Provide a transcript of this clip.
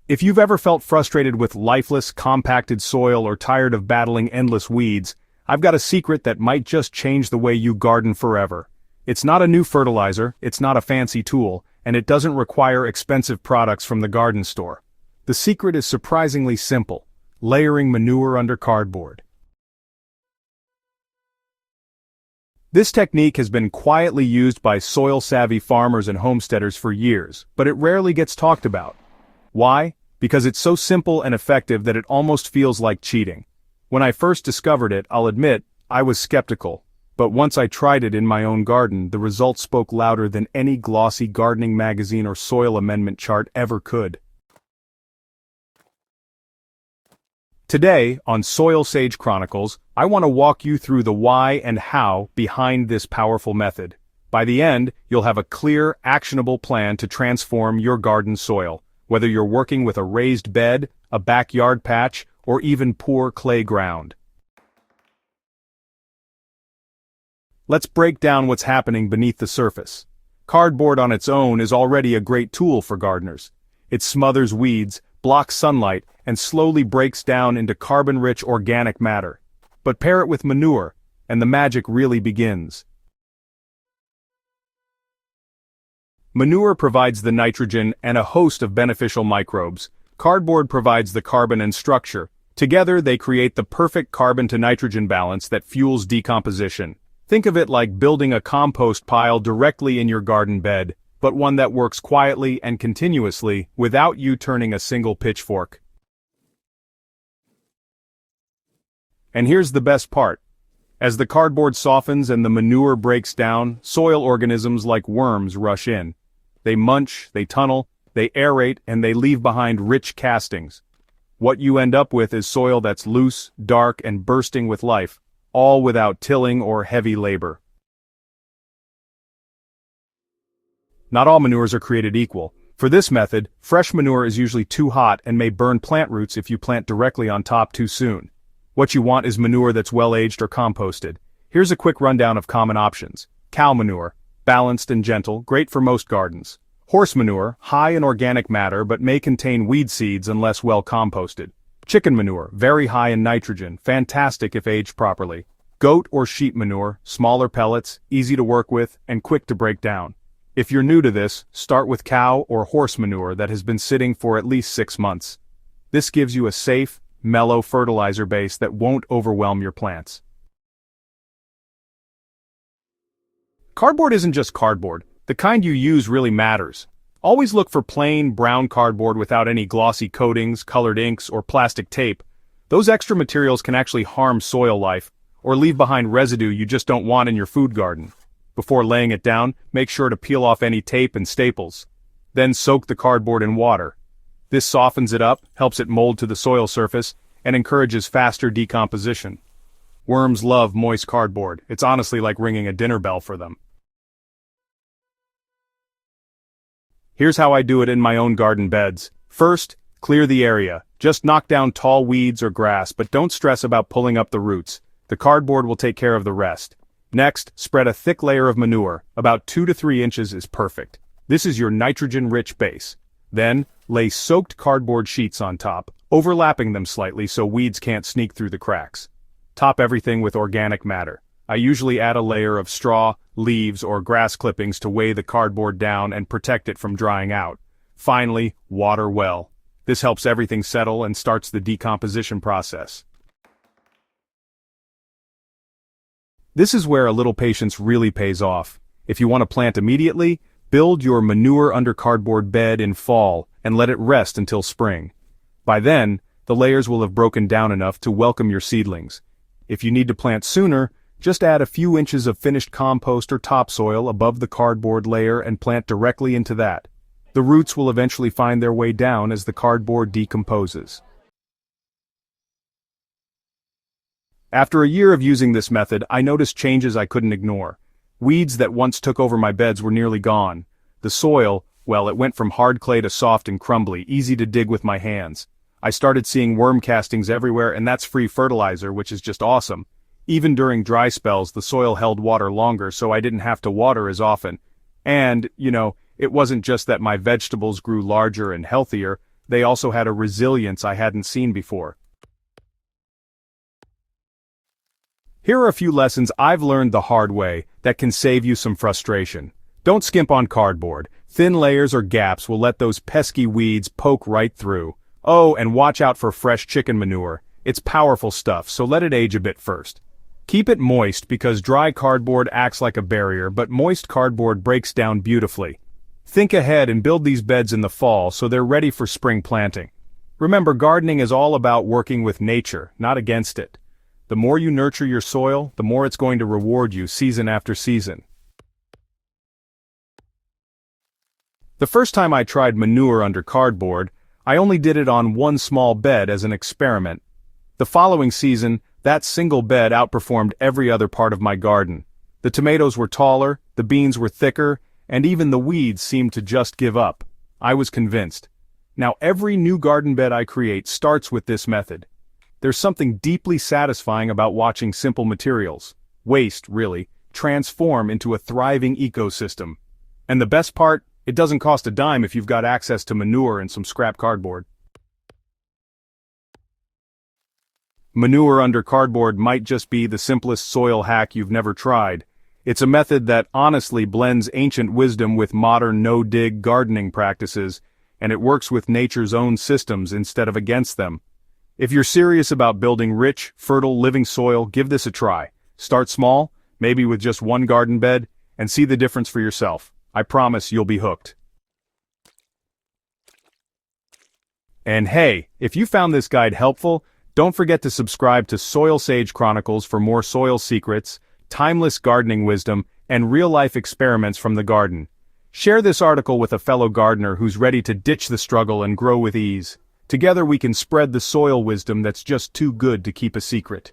If you've ever felt frustrated with lifeless, compacted soil or tired of battling endless weeds, I've got a secret that might just change the way you garden forever. It's not a new fertilizer, it's not a fancy tool, and it doesn't require expensive products from the garden store. The secret is surprisingly simple: layering manure under cardboard. This technique has been quietly used by soil-savvy farmers and homesteaders for years, but it rarely gets talked about. Why? Because it's so simple and effective that it almost feels like cheating. When I first discovered it, I'll admit, I was skeptical. But once I tried it in my own garden, the results spoke louder than any glossy gardening magazine or soil amendment chart ever could. Today, on Soil Sage Chronicles, I want to walk you through the why and how behind this powerful method. By the end, you'll have a clear, actionable plan to transform your garden soil, whether you're working with a raised bed, a backyard patch, or even poor clay ground. Let's break down what's happening beneath the surface. Cardboard on its own is already a great tool for gardeners. It smothers weeds, blocks sunlight, and slowly breaks down into carbon-rich organic matter. But pair it with manure, and the magic really begins. Manure provides the nitrogen and a host of beneficial microbes. Cardboard provides the carbon and structure. Together they create the perfect carbon-to-nitrogen balance that fuels decomposition. Think of it like building a compost pile directly in your garden bed, but one that works quietly and continuously without you turning a single pitchfork. And here's the best part. As the cardboard softens and the manure breaks down, soil organisms like worms rush in. They munch, they tunnel, they aerate, and they leave behind rich castings. What you end up with is soil that's loose, dark, and bursting with life, all without tilling or heavy labor. Not all manures are created equal. For this method, fresh manure is usually too hot and may burn plant roots if you plant directly on top too soon. What you want is manure that's well-aged or composted. Here's a quick rundown of common options. Cow manure, balanced and gentle, great for most gardens. Horse manure, high in organic matter but may contain weed seeds unless well composted. Chicken manure, very high in nitrogen, fantastic if aged properly. Goat or sheep manure, smaller pellets, easy to work with, and quick to break down. If you're new to this, start with cow or horse manure that has been sitting for at least 6 months. This gives you a safe, mellow fertilizer base that won't overwhelm your plants. Cardboard isn't just cardboard. The kind you use really matters. Always look for plain, brown cardboard without any glossy coatings, colored inks, or plastic tape. Those extra materials can actually harm soil life, or leave behind residue you just don't want in your food garden. Before laying it down, make sure to peel off any tape and staples. Then soak the cardboard in water. This softens it up, helps it mold to the soil surface, and encourages faster decomposition. Worms love moist cardboard. It's honestly like ringing a dinner bell for them. Here's how I do it in my own garden beds. First, clear the area. Just knock down tall weeds or grass, but don't stress about pulling up the roots. The cardboard will take care of the rest. Next, spread a thick layer of manure. About 2 to 3 inches is perfect. This is your nitrogen-rich base. Then, lay soaked cardboard sheets on top, overlapping them slightly so weeds can't sneak through the cracks. Top everything with organic matter. I usually add a layer of straw, leaves, or grass clippings to weigh the cardboard down and protect it from drying out. Finally, water well. This helps everything settle and starts the decomposition process. This is where a little patience really pays off. If you want to plant immediately, build your manure under cardboard bed in fall and let it rest until spring. By then, the layers will have broken down enough to welcome your seedlings. If you need to plant sooner, just add a few inches of finished compost or topsoil above the cardboard layer and plant directly into that. The roots will eventually find their way down as the cardboard decomposes. After a year of using this method, I noticed changes I couldn't ignore. Weeds that once took over my beds were nearly gone. The soil, well, it went from hard clay to soft and crumbly, easy to dig with my hands. I started seeing worm castings everywhere, and that's free fertilizer, which is just awesome. Even during dry spells, the soil held water longer, so I didn't have to water as often. And, it wasn't just that my vegetables grew larger and healthier, they also had a resilience I hadn't seen before. Here are a few lessons I've learned the hard way that can save you some frustration. Don't skimp on cardboard. Thin layers or gaps will let those pesky weeds poke right through. Oh, and watch out for fresh chicken manure. It's powerful stuff, so let it age a bit first. Keep it moist because dry cardboard acts like a barrier, but moist cardboard breaks down beautifully. Think ahead and build these beds in the fall so they're ready for spring planting. Remember, gardening is all about working with nature, not against it. The more you nurture your soil, the more it's going to reward you season after season. The first time I tried manure under cardboard, I only did it on one small bed as an experiment. The following season, that single bed outperformed every other part of my garden. The tomatoes were taller, the beans were thicker, and even the weeds seemed to just give up. I was convinced. Now every new garden bed I create starts with this method. There's something deeply satisfying about watching simple materials, waste really, transform into a thriving ecosystem. And the best part, it doesn't cost a dime if you've got access to manure and some scrap cardboard. Manure under cardboard might just be the simplest soil hack you've never tried. It's a method that honestly blends ancient wisdom with modern no-dig gardening practices, and it works with nature's own systems instead of against them. If you're serious about building rich, fertile, living soil, give this a try. Start small, maybe with just one garden bed, and see the difference for yourself. I promise you'll be hooked. And hey, if you found this guide helpful, don't forget to subscribe to Soil Sage Chronicles for more soil secrets, timeless gardening wisdom, and real-life experiments from the garden. Share this article with a fellow gardener who's ready to ditch the struggle and grow with ease. Together we can spread the soil wisdom that's just too good to keep a secret.